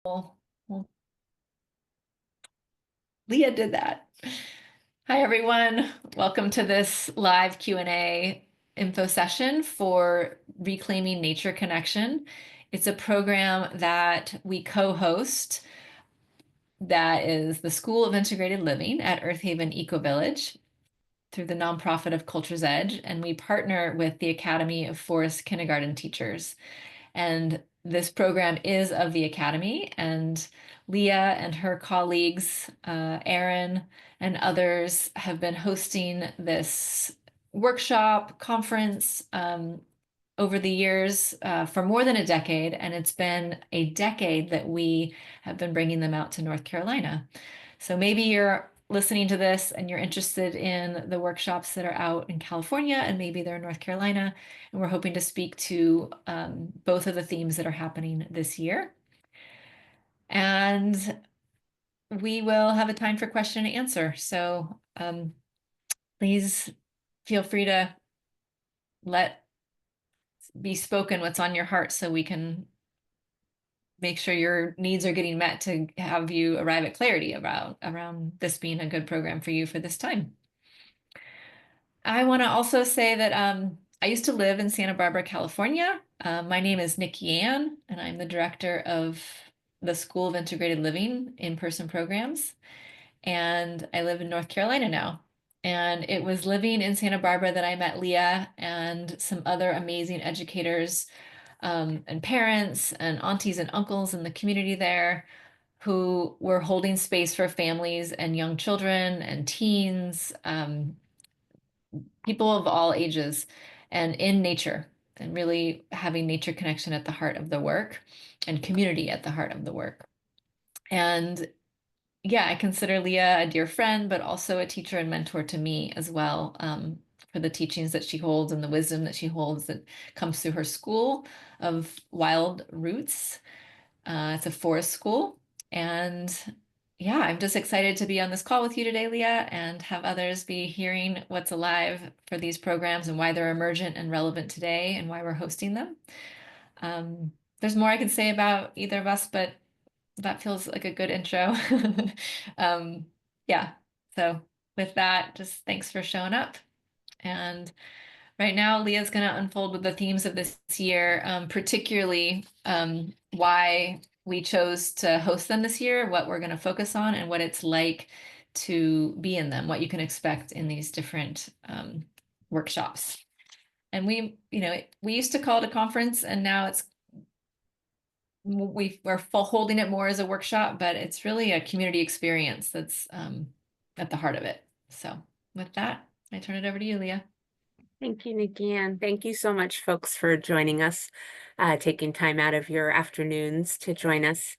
Well, Leah did that. Hi, everyone. Welcome to this live Q&A info session for Reclaiming Nature Connection. It's a program that we co-host that is the School of Integrated Living at Earth Haven Eco Village through the nonprofit of Culture's Edge, and we partner with the Academy of Forest Kindergarten Teachers. And this program is of the Academy, and Leah and her colleagues, Erin and others, have been hosting this workshop conference over the years for more than a decade, and it's been a decade that we have been bringing them out to North Carolina. So maybe you're listening to this and you're interested in the workshops that are out in California, and maybe they're in North Carolina, and we're hoping to speak to both of the themes that are happening this year. And we will have a time for question and answer. So please feel free to let be spoken what's on your heart so we can make sure your needs are getting met to have you arrive at clarity around this being a good program for you for this time. I want to also say that I used to live in Santa Barbara, California. My name is NikiAnne, and I'm the director of the School of Integrated Living in-person programs. And I live in North Carolina now. And it was living in Santa Barbara that I met Leah and some other amazing educators and parents and aunties and uncles in the community there who were holding space for families and young children and teens, people of all ages, and in nature, and really having nature connection at the heart of the work and community at the heart of the work. And yeah, I consider Leah a dear friend, but also a teacher and mentor to me as well, for the teachings that she holds and the wisdom that she holds that comes through her school of wild roots. It's a forest school. And yeah, I'm just excited to be on this call with you today, Leah, and have others be hearing what's alive for these programs and why they're emergent and relevant today and why we're hosting them. There's more I could say about either of us, but that feels like a good intro. um, yeah, so with that, just thanks for showing up. And right now, Leah's going to unfold with the themes of this year, particularly why we chose to host them this year, what we're going to focus on, and what it's like to be in them, what you can expect in these different workshops. And we used to call it a conference, and now we're holding it more as a workshop, but it's really a community experience that's at the heart of it. So with that, I turn it over to you, Leah. Thank you, NikiAnne. Thank you so much, folks, for joining us, taking time out of your afternoons to join us.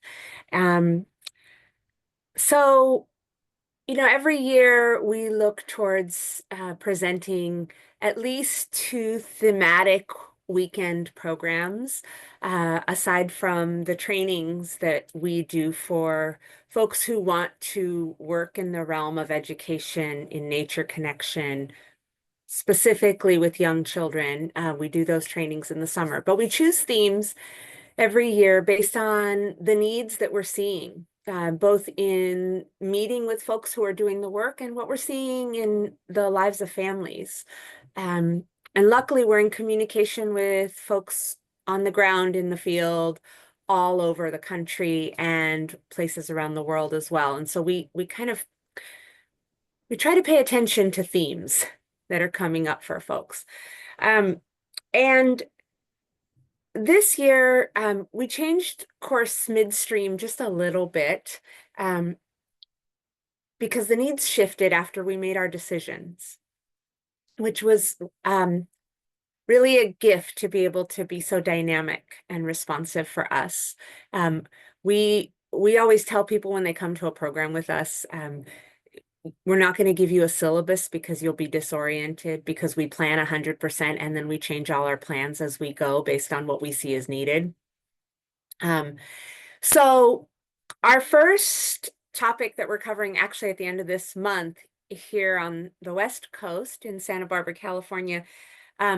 So, every year we look towards presenting at least 2 thematic weekend programs, aside from the trainings that we do for folks who want to work in the realm of education in nature connection, specifically with young children. We do those trainings in the summer, but we choose themes every year based on the needs that we're seeing, both in meeting with folks who are doing the work and what we're seeing in the lives of families. And luckily, we're in communication with folks on the ground in the field all over the country and places around the world as well. And so we try to pay attention to themes that are coming up for folks. And this year, we changed course midstream just a little bit because the needs shifted after we made our decisions, which was really a gift to be able to be so dynamic and responsive for us. We always tell people when they come to a program with us, we're not going to give you a syllabus because you'll be disoriented, because we plan 100% and then we change all our plans as we go based on what we see as needed. So our first topic that we're covering actually at the end of this month here on the West Coast in Santa Barbara, California,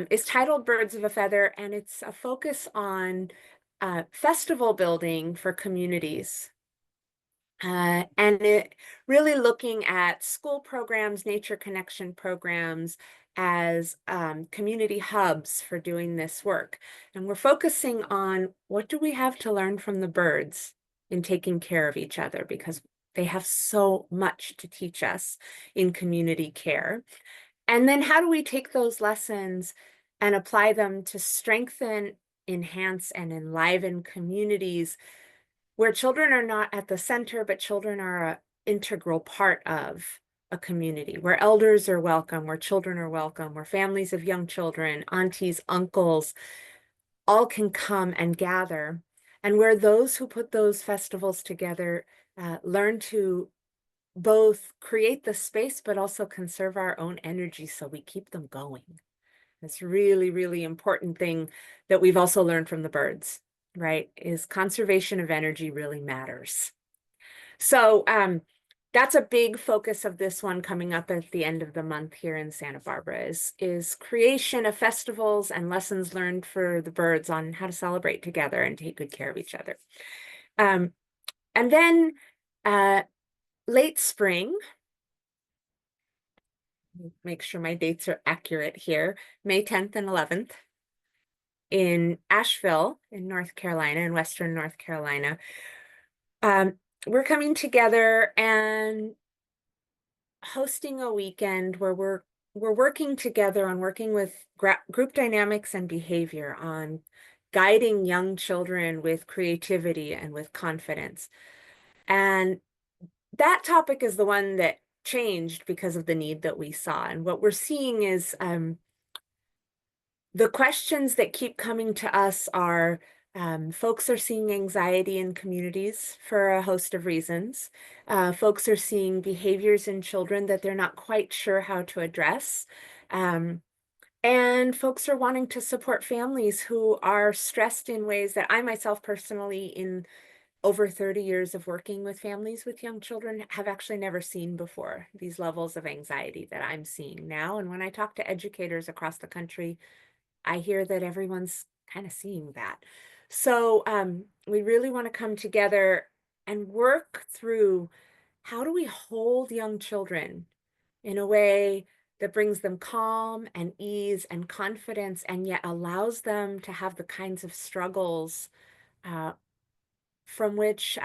is titled Birds of a Feather, and it's a focus on festival building for communities. And it really looking at school programs, nature connection programs as community hubs for doing this work. And we're focusing on what do we have to learn from the birds in taking care of each other, because they have so much to teach us in community care. And then how do we take those lessons and apply them to strengthen, enhance, and enliven communities where children are not at the center, but children are an integral part of a community, where elders are welcome, where children are welcome, where families of young children, aunties, uncles, all can come and gather, and where those who put those festivals together learn to both create the space, but also conserve our own energy so we keep them going. This really, really important thing that we've also learned from the birds, right, is conservation of energy really matters. So that's a big focus of this one coming up at the end of the month here in Santa Barbara is creation of festivals and lessons learned for the birds on how to celebrate together and take good care of each other. And then late spring, make sure my dates are accurate here, May 10th and 11th, in Asheville, in North Carolina, in Western North Carolina. We're coming together and hosting a weekend where we're working together on working with group dynamics and behavior, on guiding young children with creativity and with confidence. And that topic is the one that changed because of the need that we saw. And what we're seeing is the questions that keep coming to us are folks are seeing anxiety in communities for a host of reasons. Folks are seeing behaviors in children that they're not quite sure how to address. And folks are wanting to support families who are stressed in ways that I myself personally, in over 30 years of working with families with young children, have actually never seen before, these levels of anxiety that I'm seeing now. And when I talk to educators across the country, I hear that everyone's kind of seeing that. So we really want to come together and work through how do we hold young children in a way that brings them calm and ease and confidence, and yet allows them to have the kinds of struggles from which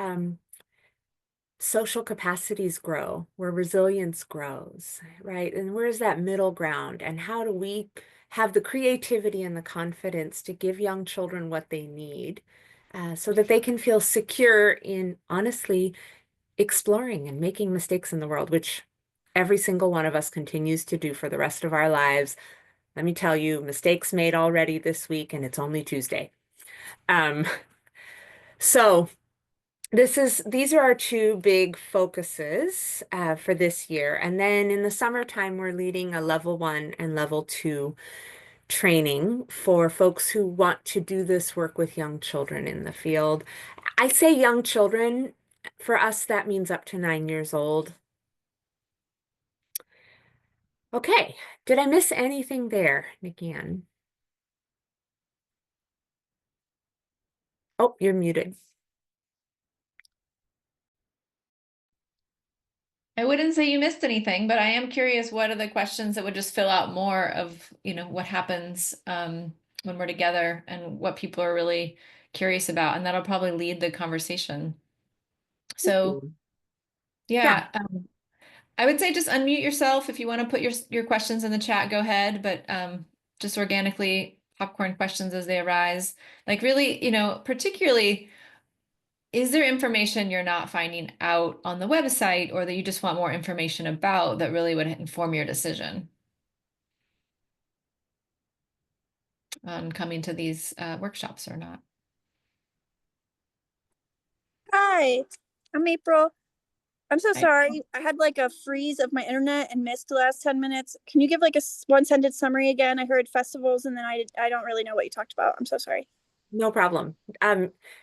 social capacities grow, where resilience grows, right? And where's that middle ground? And how do we have the creativity and the confidence to give young children what they need so that they can feel secure in honestly exploring and making mistakes in the world, which every single one of us continues to do for the rest of our lives. Let me tell you, mistakes made already this week, and it's only Tuesday. Um, so these are our two big focuses for this year. And then in the summertime, we're leading a level 1 and level 2 training for folks who want to do this work with young children in the field. I say young children, for us, that means up to 9 years old. Okay, did I miss anything there, NikiAnne? Oh, you're muted. I wouldn't say you missed anything, but I am curious what are the questions that would just fill out more of, what happens when we're together and what people are really curious about. And that'll probably lead the conversation. So Yeah. yeah, I would say just unmute yourself. If you want to put your questions in the chat, go ahead, but just organically popcorn questions as they arise. Like really, particularly, is there information you're not finding out on the website or that you just want more information about that really would inform your decision on coming to these workshops or not? Hi, I'm April. I'm so Right. sorry. I had like a freeze of my internet and missed the last 10 minutes. Can you give like a one sentence summary again? I heard festivals and then I don't really know what you talked about. I'm so sorry. No problem.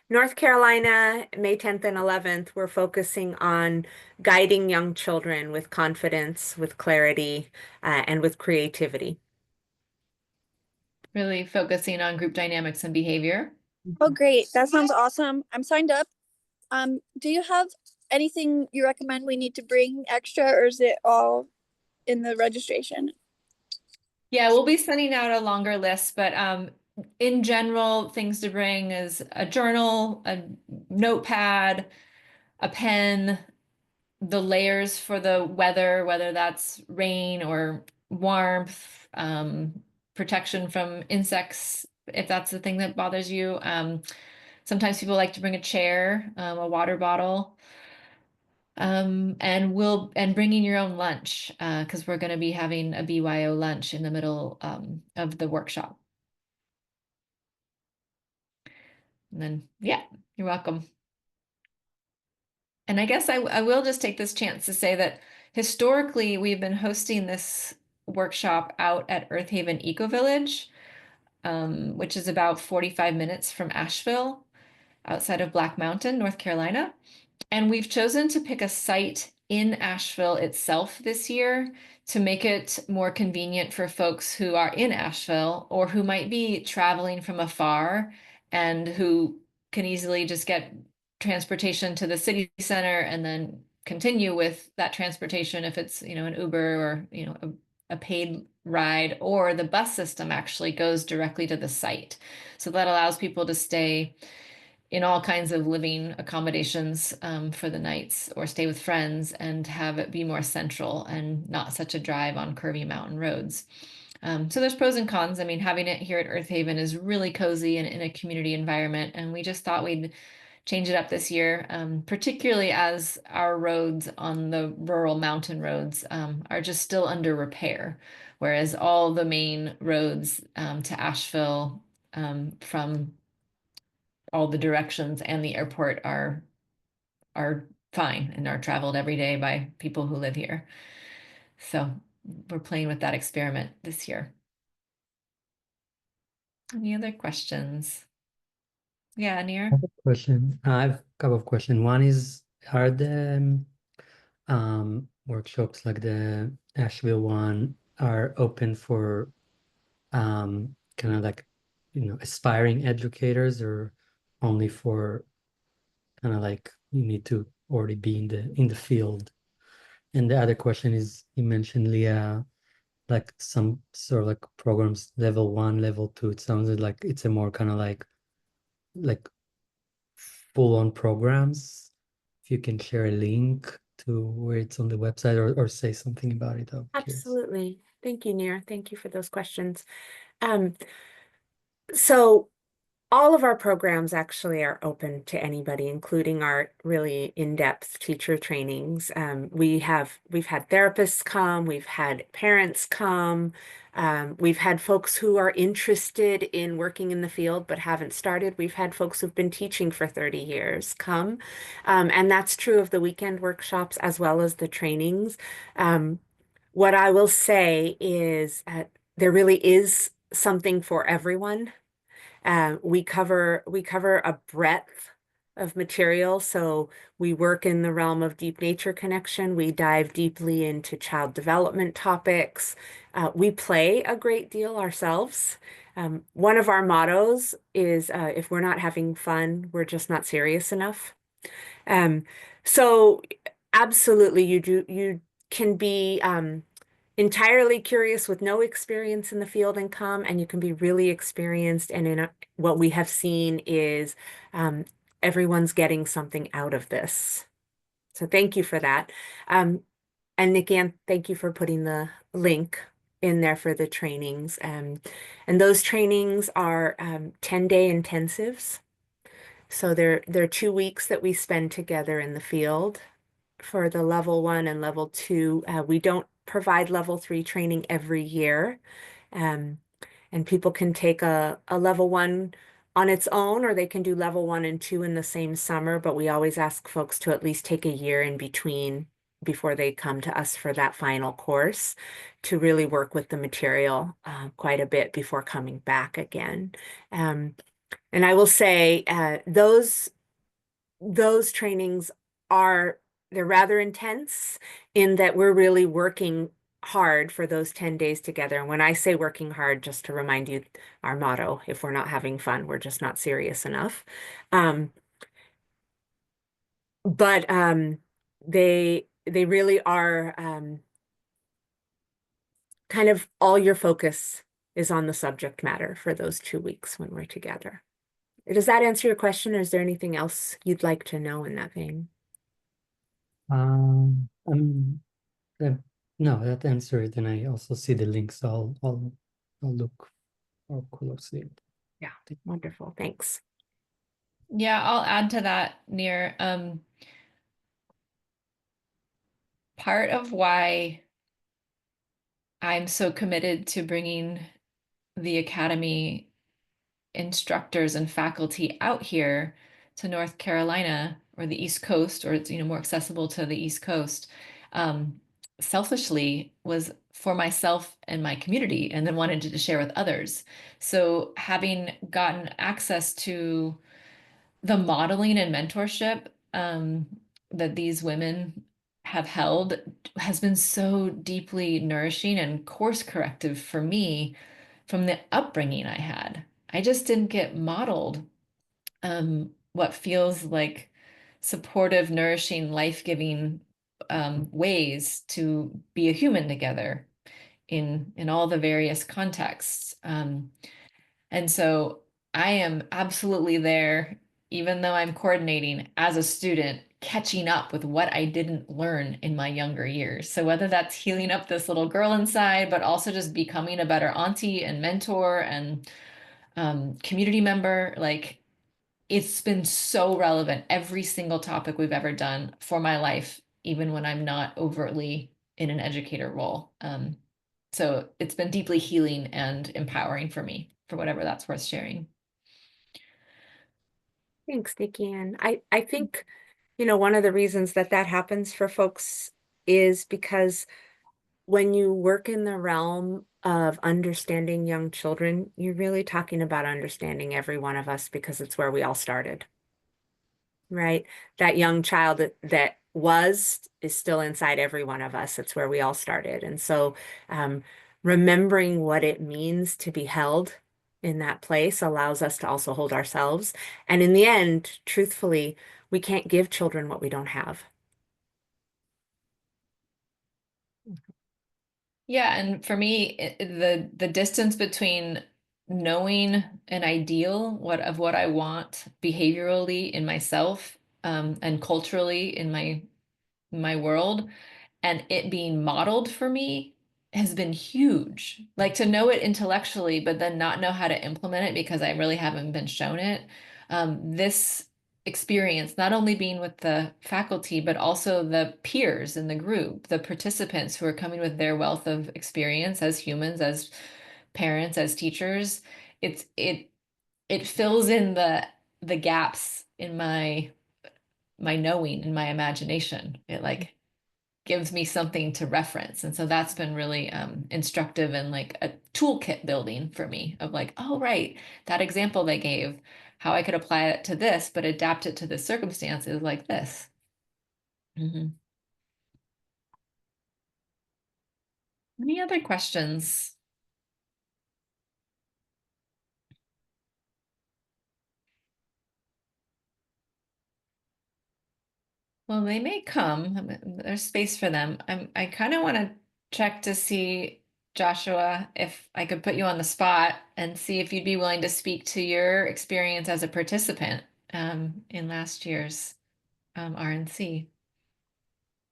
North Carolina, May 10th and 11th, we're focusing on guiding young children with confidence, with clarity, and with creativity. Really focusing on group dynamics and behavior. Oh, great. That sounds awesome. I'm signed up. Do you have anything you recommend we need to bring extra, or is it all in the registration? Yeah, we'll be sending out a longer list, but in general, things to bring is a journal, a notepad, a pen, the layers for the weather, whether that's rain or warmth, protection from insects, if that's the thing that bothers you. Sometimes people like to bring a chair, a water bottle, and bringing your own lunch, because we're going to be having a BYO lunch in the middle of the workshop. And then, yeah, you're welcome. And I guess I will just take this chance to say that historically we've been hosting this workshop out at Earth Haven Eco Village, which is about 45 minutes from Asheville, outside of Black Mountain, North Carolina. And we've chosen to pick a site in Asheville itself this year to make it more convenient for folks who are in Asheville or who might be traveling from afar and who can easily just get transportation to the city center and then continue with that transportation if it's, an Uber or, a paid ride, or the bus system actually goes directly to the site. So that allows people to stay in all kinds of living accommodations for the nights or stay with friends and have it be more central and not such a drive on curvy mountain roads. So there's pros and cons. I mean, having it here at Earth Haven is really cozy and in a community environment. And we just thought we'd change it up this year, particularly as our roads on the rural mountain roads are just still under repair, whereas all the main roads to Asheville from all the directions and the airport are fine and are traveled every day by people who live here. So we're playing with that experiment this year. Any other questions? Yeah, Nir? Question. I have a couple of questions. One is, are the workshops like the Asheville one are open for kind of like, aspiring educators, or only for kind of like you need to already be in the field? And the other question is, you mentioned, Leah, like some sort of like programs, level 1, level 2. It sounds like it's a more kind of like full-on programs. If you can share a link to where it's on the website, or say something about it, I'm curious. Absolutely. Thank you, Nir. Thank you for those questions. So all of our programs actually are open to anybody, including our really in-depth teacher trainings. We've had therapists come, we've had parents come, we've had folks who are interested in working in the field but haven't started. We've had folks who've been teaching for 30 years come, and that's true of the weekend workshops as well as the trainings. What I will say is there really is something for everyone. We cover a breadth of material. So we work in the realm of deep nature connection. We dive deeply into child development topics. We play a great deal ourselves. One of our mottos is, if we're not having fun, we're just not serious enough. Um, so absolutely, you can be entirely curious with no experience in the field and come, and you can be really experienced. And what we have seen is everyone's getting something out of this. So thank you for that. And NikiAnne, thank you for putting the link in there for the trainings. And those trainings are 10-day intensives. So they're 2 weeks that we spend together in the field. For the level 1 and level 2, we don't provide level 3 training every year. And people can take a level 1 on its own, or they can do level 1 and 2 in the same summer, but we always ask folks to at least take a year in between before they come to us for that final course, to really work with the material quite a bit before coming back again. And I will say those trainings they're rather intense in that we're really working hard for those 10 days together. And when I say working hard, just to remind you, our motto, if we're not having fun, we're just not serious enough. Um, but they really are kind of all your focus is on the subject matter for those 2 weeks when we're together. Does that answer your question, or is there anything else you'd like to know in that vein? I mean, that, no, that answered, and I also see the links. I'll look more closely. Yeah, wonderful. Thanks. Yeah, I'll add to that, near part of why I'm so committed to bringing the academy instructors and faculty out here to North Carolina or the East Coast, or it's, more accessible to the East Coast, um, selfishly was for myself and my community, and then wanted to share with others. So having gotten access to the modeling and mentorship that these women have held has been so deeply nourishing and course corrective for me from the upbringing I had. I just didn't get modeled what feels like supportive, nourishing, life-giving ways to be a human together in all the various contexts. And so I am absolutely there, even though I'm coordinating as a student, catching up with what I didn't learn in my younger years. So whether that's healing up this little girl inside, but also just becoming a better auntie and mentor and community member, like it's been so relevant, every single topic we've ever done for my life, even when I'm not overtly in an educator role. So it's been deeply healing and empowering for me, for whatever that's worth sharing. Thanks, NikiAnne. I think, one of the reasons that happens for folks is because when you work in the realm of understanding young children, you're really talking about understanding every one of us because it's where we all started, right? That young child that is still inside every one of us. It's where we all started. And so remembering what it means to be held in that place allows us to also hold ourselves. And in the end, truthfully, we can't give children what we don't have. Yeah, and for me, the distance between knowing an ideal, what I want behaviorally in myself, and culturally in my world, and it being modeled for me has been huge. Like to know it intellectually, but then not know how to implement it because I really haven't been shown it. This experience, not only being with the faculty, but also the peers in the group, the participants who are coming with their wealth of experience as humans, as parents, as teachers, it fills in the gaps in my knowing, in my imagination. It like gives me something to reference. And so that's been really instructive and like a toolkit building for me of like, oh, right, that example they gave, how I could apply it to this, but adapt it to the circumstances like this. Mhm. Any other questions? Well, they may come. There's space for them. I kind of want to check to see, Joshua, if I could put you on the spot and see if you'd be willing to speak to your experience as a participant in last year's RNC.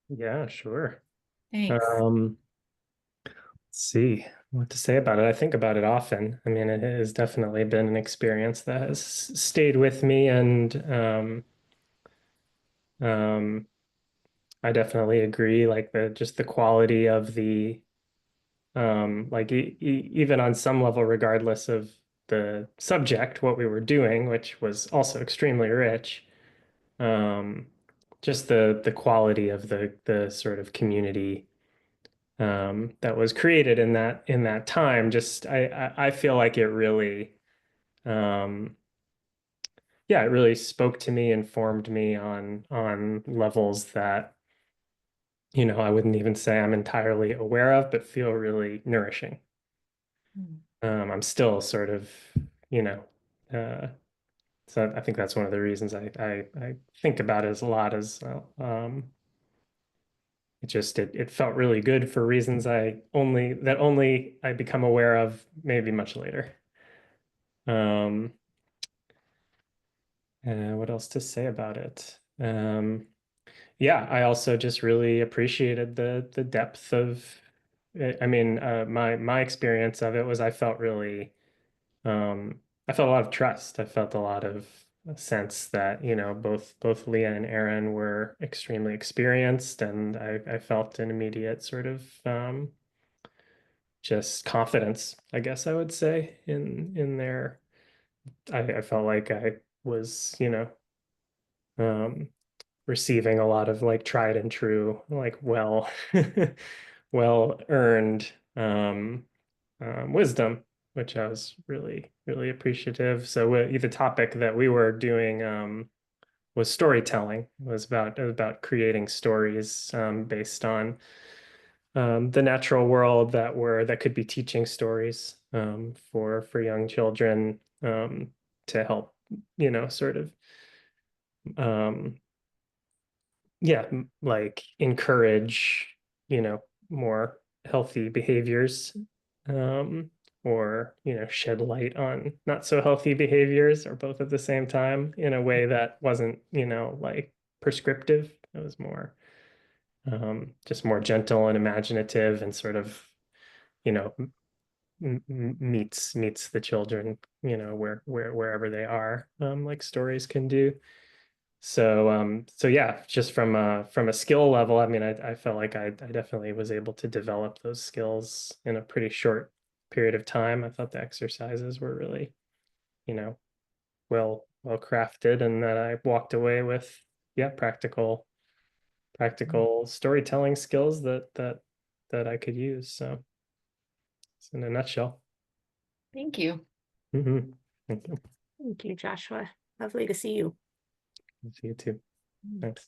Yeah, sure. Thanks. Let's see what to say about it. I think about it often. I mean, it has definitely been an experience that has stayed with me, and um, I definitely agree. Like just the quality of the like even on some level, regardless of the subject, what we were doing, which was also extremely rich. Um, just the quality of the sort of community that was created in that time. Just I feel like it really um, yeah, it really spoke to me and formed me on levels that I wouldn't even say I'm entirely aware of, but feel really nourishing. I'm still sort of, you know, uh, so I think that's one of the reasons I think about it as a lot as it felt really good for reasons only I become aware of maybe much later. Um, what else to say about it? Yeah, I also just really appreciated the depth of I mean, my experience of it was I felt a lot of trust. I felt a lot of a sense that, both Leah and Aaron were extremely experienced, and I felt an immediate sort of just confidence, I guess I would say, in their I felt like I was, um receiving a lot of like tried and true, like well earned wisdom, which I was really, really appreciative. So the topic that we were doing was storytelling, was about creating stories based on the natural world that could be teaching stories for young children to help, sort of um, yeah, like encourage, more healthy behaviors, um, or, shed light on not so healthy behaviors, or both at the same time in a way that wasn't, like prescriptive. It was more, just more gentle and imaginative, and sort of, you know, meets the children, wherever they are, like stories can do. So yeah, just from a skill level, I mean, I felt like I definitely was able to develop those skills in a pretty short period of time. I thought the exercises were really, you know, well crafted, and that I walked away with, yeah, practical storytelling skills that I could use. So it's in a nutshell. Thank you. Hmm. Thank you. Thank you, Joshua. Lovely to see you. See you too. Thanks.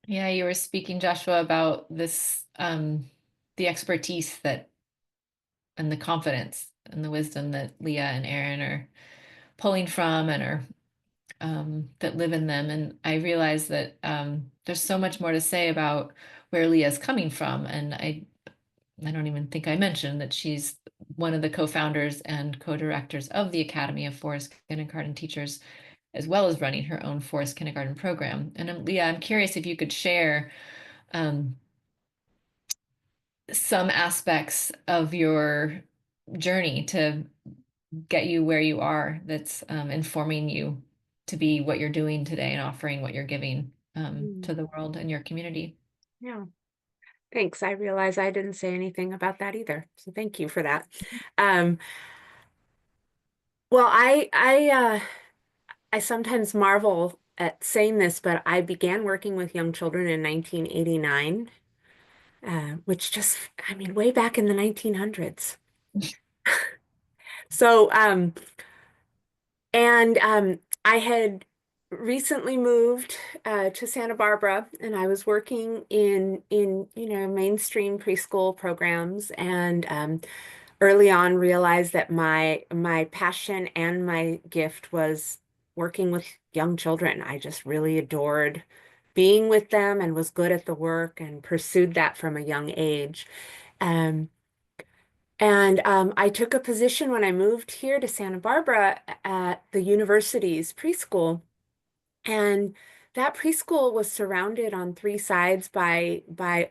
Yeah, you were speaking, Joshua, about this, the expertise that and the confidence and the wisdom that Leah and Aaron are pulling from and are that live in them. And I realize that there's so much more to say about where Leah's coming from. And I don't even think I mentioned that she's one of the co-founders and co-directors of the Academy of Forest Kindergarten Teachers, as well as running her own forest kindergarten program. And Leah, I'm curious if you could share um, some aspects of your journey to get you where you are that's informing you to be what you're doing today and offering what you're giving Mm, to the world and your community. yeah, thanks. I realize I didn't say anything about that either. So thank you for that. Um, well, I sometimes marvel at saying this, but I began working with young children in 1989, which just, I mean, way back in the 1900s. So, I had recently moved to Santa Barbara, and I was working in mainstream preschool programs, and early on realized that my passion and my gift was working with young children. I just really adored being with them and was good at the work and pursued that from a young age. Um, I took a position when I moved here to Santa Barbara at the university's preschool. And that preschool was surrounded on three sides by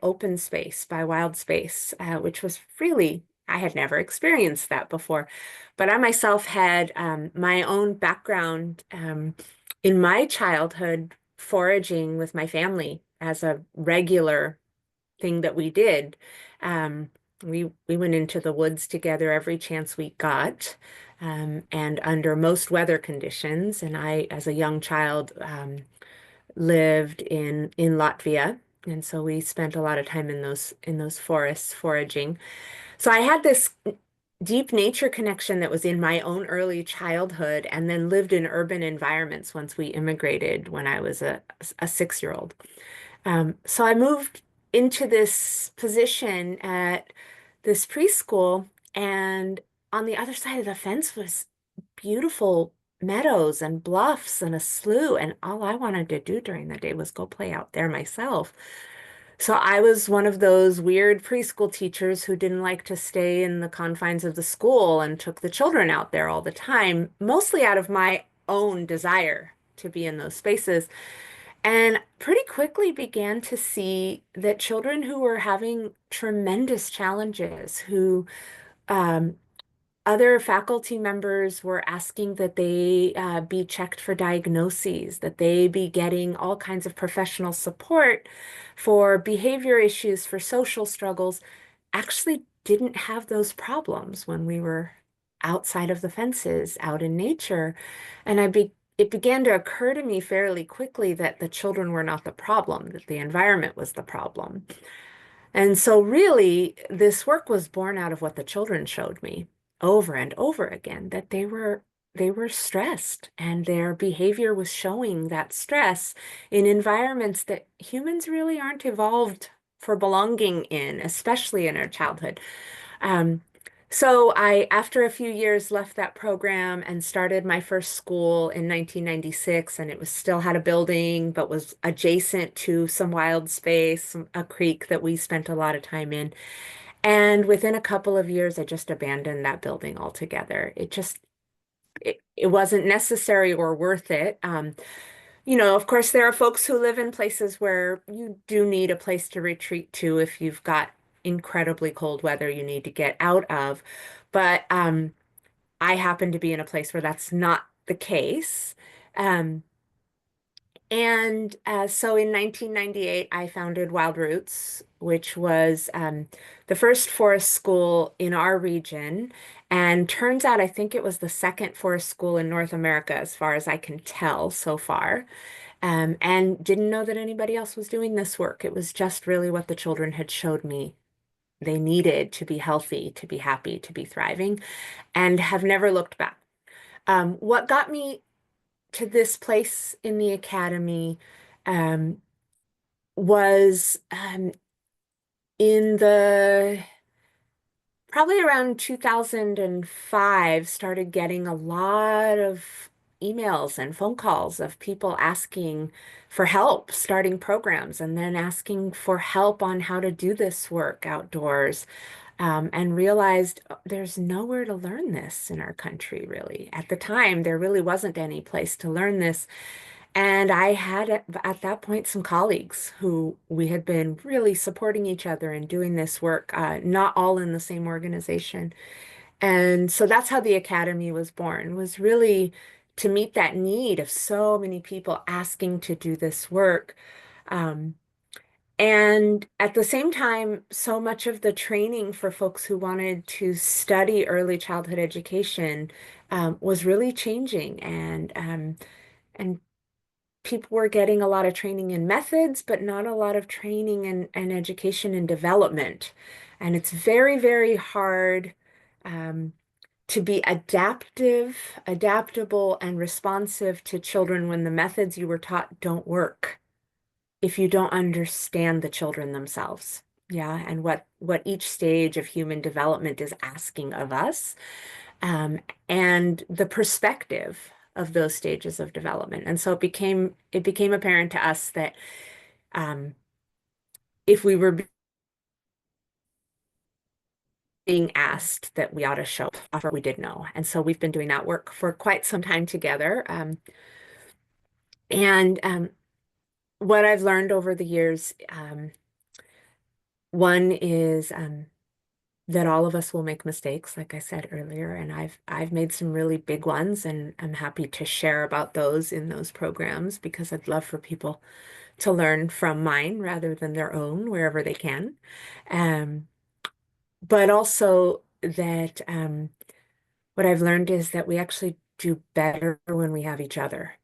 open space, by wild space, which was really, I had never experienced that before. But I myself had my own background in my childhood foraging with my family as a regular thing that we did. Um, we went into the woods together every chance we got, and under most weather conditions. And I, as a young child, lived in Latvia, and so we spent a lot of time in those forests foraging. So I had this deep nature connection that was in my own early childhood, and then lived in urban environments once we immigrated when I was a 6-year-old. So I moved into this position at this preschool, and on the other side of the fence was beautiful meadows and bluffs and a slough, and all I wanted to do during the day was go play out there myself. So I was one of those weird preschool teachers who didn't like to stay in the confines of the school and took the children out there all the time, mostly out of my own desire to be in those spaces. And pretty quickly began to see that children who were having tremendous challenges, who um, other faculty members were asking that they be checked for diagnoses, that they be getting all kinds of professional support for behavior issues, for social struggles, actually didn't have those problems when we were outside of the fences, out in nature. And it began to occur to me fairly quickly that the children were not the problem, that the environment was the problem. And so really, this work was born out of what the children showed me over and over again, that they were stressed and their behavior was showing that stress in environments that humans really aren't evolved for belonging in, especially in our childhood. Um, so I, after a few years, left that program and started my first school in 1996, and it was still had a building, but was adjacent to some wild space, a creek that we spent a lot of time in. And within a couple of years, I just abandoned that building altogether. It wasn't necessary or worth it. Of course, there are folks who live in places where you do need a place to retreat to if you've got incredibly cold weather you need to get out of. But I happen to be in a place where that's not the case. Um, so in 1998, I founded Wild Roots, which was the first forest school in our region. And turns out, I think it was the second forest school in North America, as far as I can tell so far. And didn't know that anybody else was doing this work. It was just really what the children had showed me they needed to be healthy, to be happy, to be thriving, and have never looked back. What got me to this place in the academy um, was in the probably around 2005, started getting a lot of emails and phone calls of people asking for help starting programs and then asking for help on how to do this work outdoors. And realized there's nowhere to learn this in our country, really. At the time, there really wasn't any place to learn this. And I had at that point some colleagues who we had been really supporting each other and doing this work, not all in the same organization. And so that's how the Academy was born, was really to meet that need of so many people asking to do this work. Um, and at the same time, so much of the training for folks who wanted to study early childhood education was really changing, and people were getting a lot of training in methods, but not a lot of training and education and development. And it's very, very hard to be adaptable, and responsive to children when the methods you were taught don't work, if you don't understand the children themselves. Yeah, and what each stage of human development is asking of us, and the perspective of those stages of development. And so it became apparent to us that um, if we were being asked, that we ought to show up, we did know. And so we've been doing that work for quite some time together. And what I've learned over the years, one is that all of us will make mistakes, like I said earlier, and I've made some really big ones, and I'm happy to share about those in those programs, because I'd love for people to learn from mine rather than their own wherever they can. But also that what I've learned is that we actually do better when we have each other,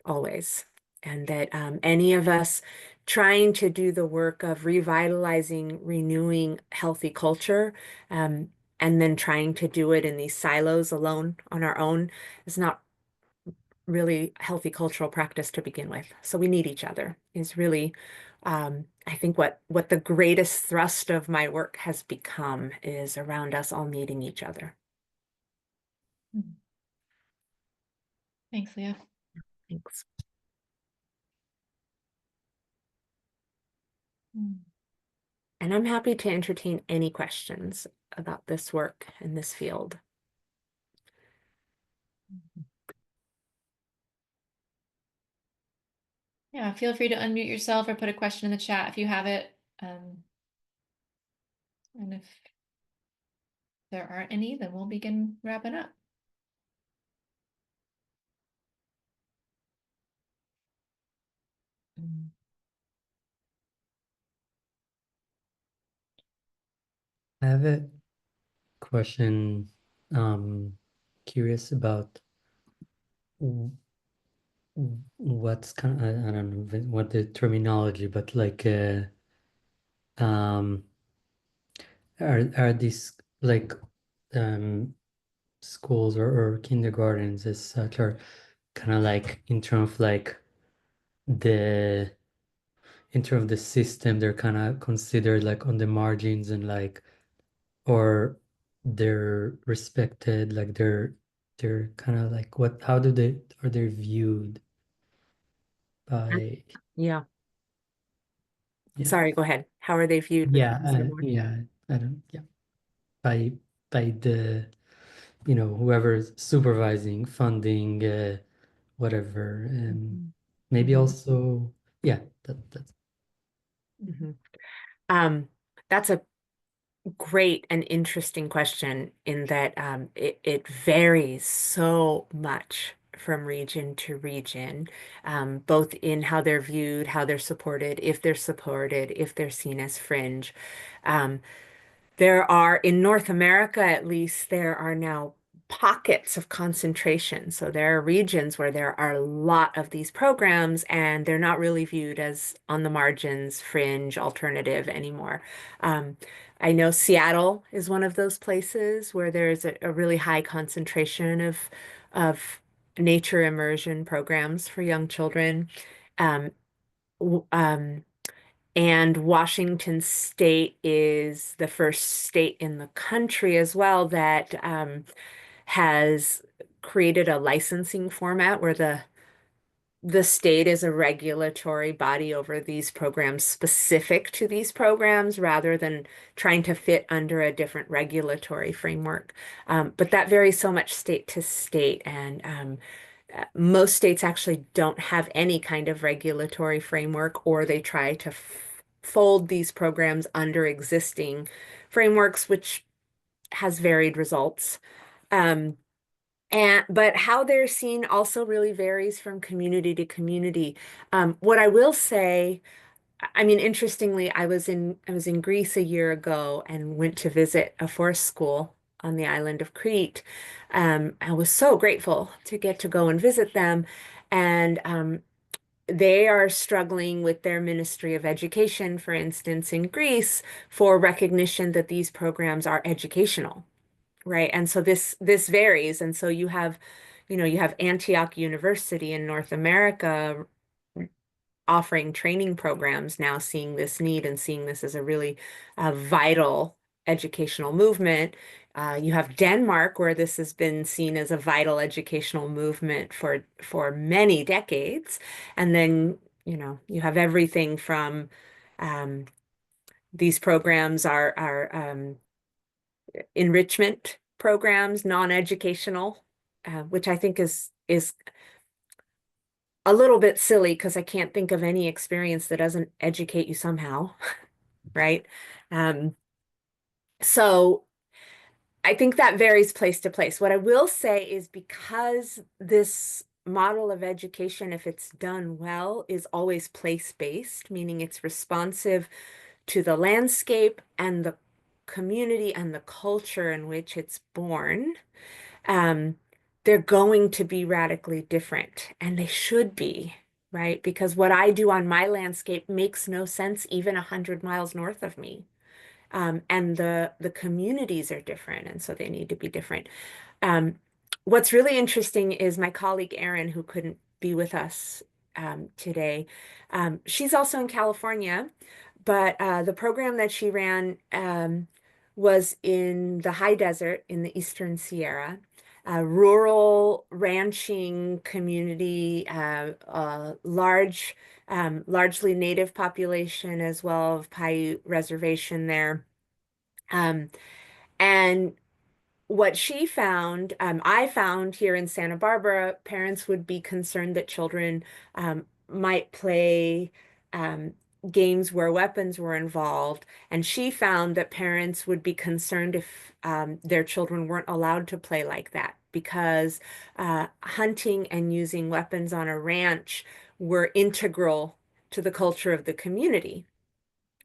always. And that any of us trying to do the work of revitalizing, renewing healthy culture, and then trying to do it in these silos alone on our own is not really healthy cultural practice to begin with. So we need each other is really, I think what the greatest thrust of my work has become is around us all needing each other. Thanks, Leah. Thanks. And I'm happy to entertain any questions about this work in this field. Yeah, feel free to unmute yourself or put a question in the chat if you have it. And if there aren't any, then we'll begin wrapping up. I have a question. Curious about what's kind of, I don't know what the terminology, but like um are these like schools or kindergartens as such are kind of like in terms of like the the system, they're kind of considered like on the margins and like, or they're respected, like they're kind of like, what, how do they, are they viewed by, Yeah. yeah, Sorry, go ahead. How are they viewed with yeah, yeah, I don't, yeah, by the, you know, whoever's supervising, funding, whatever, and Mhm. maybe Mhm. also, yeah, that's Mhm. That's a great and interesting question in that it varies so much from region to region, both in how they're viewed, how they're supported, if they're seen as fringe. Um, there are, in North America at least, there are now pockets of concentration. So there are regions where there are a lot of these programs and they're not really viewed as on the margins, fringe, alternative anymore. Um, I know Seattle is one of those places where there's a really high concentration of nature immersion programs for young children. Um, w- um, and Washington State is the first state in the country as well that has created a licensing format where the state is a regulatory body over these programs specific to these programs rather than trying to fit under a different regulatory framework. But that varies so much state to state, and most states actually don't have any kind of regulatory framework, or they try to fold these programs under existing frameworks, which has varied results. Um, but how they're seen also really varies from community to community. What I will say, I mean, interestingly, I was in Greece a year ago and went to visit a forest school on the island of Crete. I was so grateful to get to go and visit them, and they are struggling with their Ministry of Education, for instance, in Greece, for recognition that these programs are educational. Right. And so this varies. And so you have Antioch University in North America offering training programs now, seeing this need and seeing this as a really vital educational movement. You have Denmark, where this has been seen as a vital educational movement for many decades. And then, you have everything from um, these programs are enrichment programs, non-educational, which I think is a little bit silly because I can't think of any experience that doesn't educate you somehow, right? Um, so I think that varies place to place. What I will say is because this model of education, if it's done well, is always place-based, meaning it's responsive to the landscape and the community and the culture in which it's born. um, they're going to be radically different, and they should be, right? Because what I do on my landscape makes no sense even 100 miles north of me. And the communities are different, and so they need to be different. Um, What's really interesting is my colleague Erin, who couldn't be with us today. She's also in California, but the program that she ran was in the high desert in the Eastern Sierra, a rural ranching community, largely native population as well of Paiute reservation there. Um, and what she found, I found here in Santa Barbara, parents would be concerned that children might play games where weapons were involved. And she found that parents would be concerned if their children weren't allowed to play like that because hunting and using weapons on a ranch were integral to the culture of the community.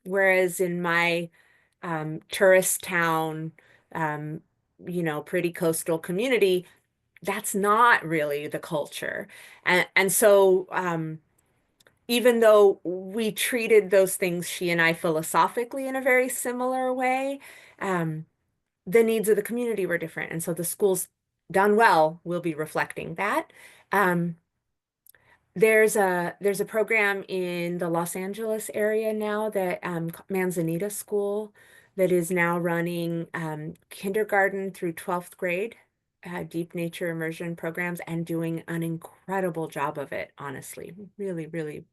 Whereas in my tourist town, um, pretty coastal community, that's not really the culture. And so even though we treated those things, she and I, philosophically in a very similar way, um, the needs of the community were different. And so the schools done well will be reflecting that. Um, there's a program in the Los Angeles area now that Manzanita School that is now running kindergarten through 12th grade deep nature immersion programs and doing an incredible job of it, honestly. Really, really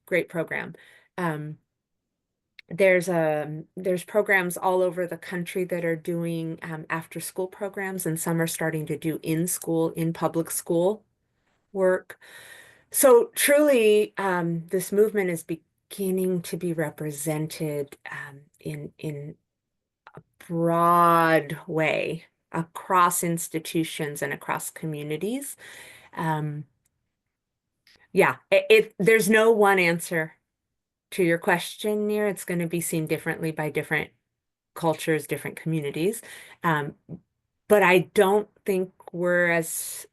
great program. Um, there's programs all over the country that are doing after school programs, and some are starting to do in school, in public school work. So truly, this movement is beginning to be represented in a broad way across institutions and across communities. Um, yeah, there's no one answer to your question, Near. It's going to be seen differently by different cultures, different communities. Um, but I don't think we're as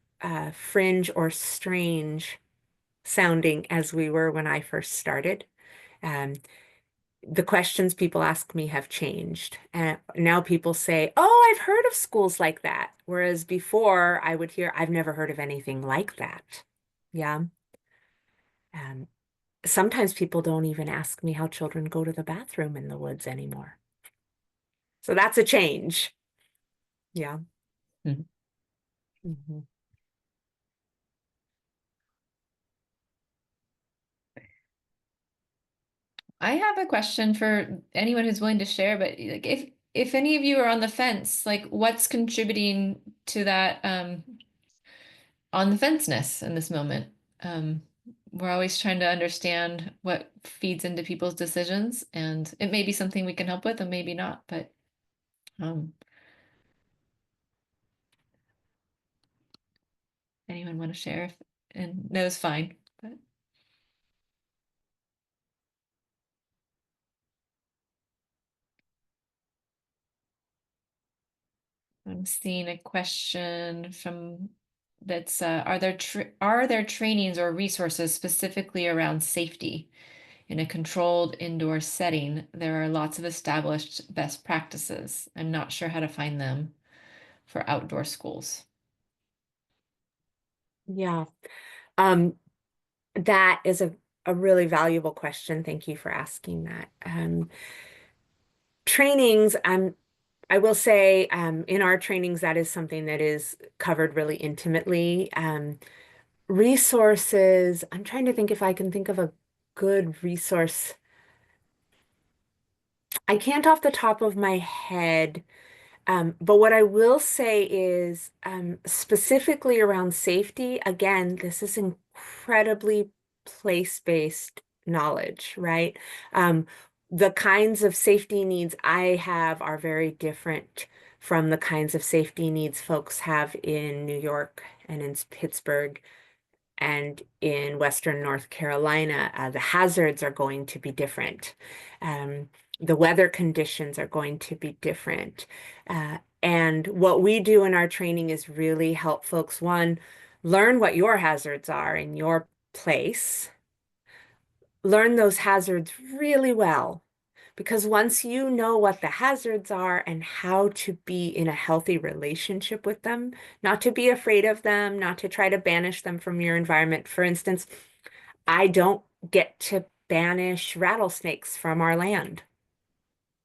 fringe or strange sounding as we were when I first started. Um, the questions people ask me have changed. And now people say, "Oh, I've heard of schools like that." Whereas before I would hear, "I've never heard of anything like that." Yeah. Um, Sometimes people don't even ask me how children go to the bathroom in the woods anymore. So that's a change. Yeah. Mhm. Mhm. I have a question for anyone who's willing to share, but like if any of you are on the fence, like what's contributing to that on the fenceness in this moment? Um, we're always trying to understand what feeds into people's decisions, and it may be something we can help with, and maybe not, but um, anyone want to share? And no is fine, but I'm seeing a question from that's are there trainings or resources specifically around safety in a controlled indoor setting? There are lots of established best practices. I'm not sure how to find them for outdoor schools. Yeah. Um, that is a really valuable question. Thank you for asking that. Trainings, I will say in our trainings, that is something that is covered really intimately. Resources, I'm trying to think if I can think of a good resource. I can't off the top of my head. But what I will say is specifically around safety, again, this is incredibly place-based knowledge, right? Um, the kinds of safety needs I have are very different from the kinds of safety needs folks have in New York and in Pittsburgh and in Western North Carolina. The hazards are going to be different. The weather conditions are going to be different. And what we do in our training is really help folks, one, learn what your hazards are in your place, learn those hazards really well, Because once you know what the hazards are and how to be in a healthy relationship with them, not to be afraid of them, not to try to banish them from your environment. For instance, I don't get to banish rattlesnakes from our land,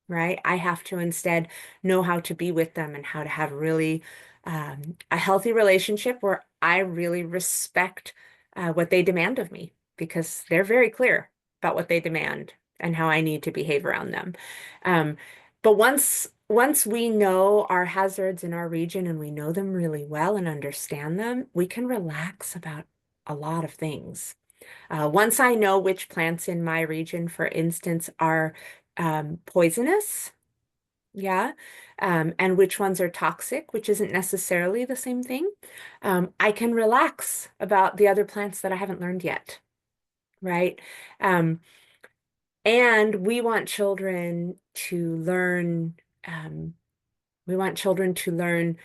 right? I have to instead know how to be with them and how to have really a healthy relationship where I really respect what they demand of me, because they're very clear about what they demand and how I need to behave around them. Um, but once we know our hazards in our region and we know them really well and understand them, we can relax about a lot of things. Once I know which plants in my region, for instance, are poisonous, yeah, and which ones are toxic, which isn't necessarily the same thing, I can relax about the other plants that I haven't learned yet, right? And we want children to learn, we want children to learn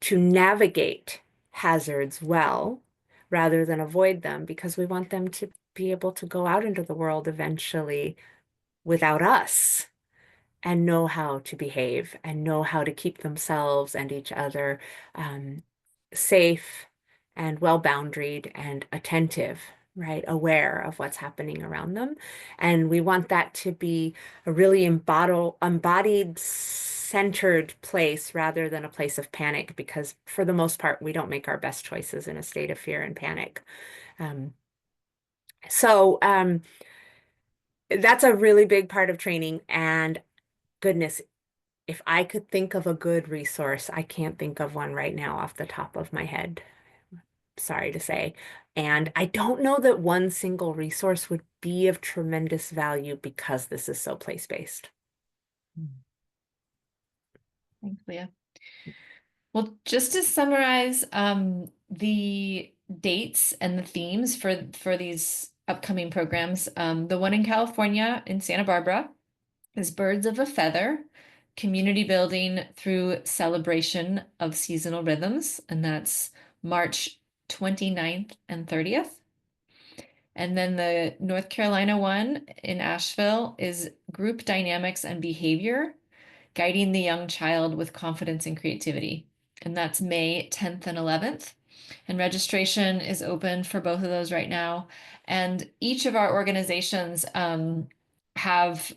to navigate hazards well rather than avoid them, because we want them to be able to go out into the world eventually without us and know how to behave and know how to keep themselves and each other safe and well-boundaried and attentive, right? Aware of what's happening around them. And we want that to be a really embodied, centered place rather than a place of panic, because for the most part, we don't make our best choices in a state of fear and panic. So that's a really big part of training. And goodness, if I could think of a good resource, I can't think of one right now off the top of my head. Sorry to say. And I don't know that one single resource would be of tremendous value because this is so place-based. Thanks, Leah. Well, just to summarize the dates and the themes for these upcoming programs, the one in California in Santa Barbara is Birds of a Feather, Community Building Through Celebration of Seasonal Rhythms, and that's March 29th and 30th. And then the North Carolina one in Asheville is Group Dynamics and Behavior, Guiding the Young Child with Confidence and Creativity. And that's May 10th and 11th. And registration is open for both of those right now. And each of our organizations have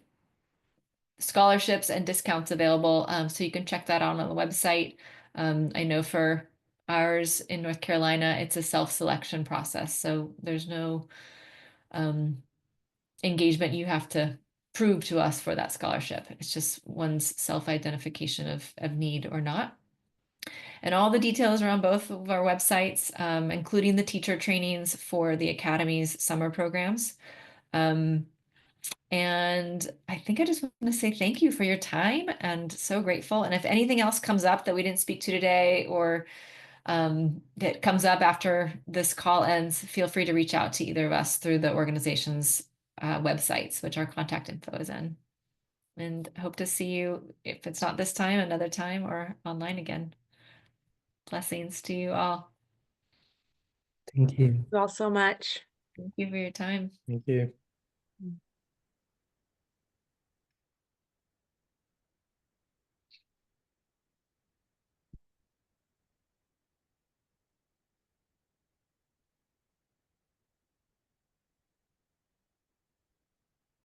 scholarships and discounts available. So you can check that out on the website. I know for ours in North Carolina, it's a self-selection process. So there's no engagement you have to prove to us for that scholarship. It's just one's self-identification of need or not. And all the details are on both of our websites, including the teacher trainings for the Academy's summer programs. And I think I just want to say thank you for your time, and so grateful. And if anything else comes up that we didn't speak to today, or that comes up after this call ends, feel free to reach out to either of us through the organization's websites, which our contact info is in. And hope to see you, if it's not this time, another time, or online again. Blessings to you all. Thank you. Thank you all so much. Thank you for your time. Thank you.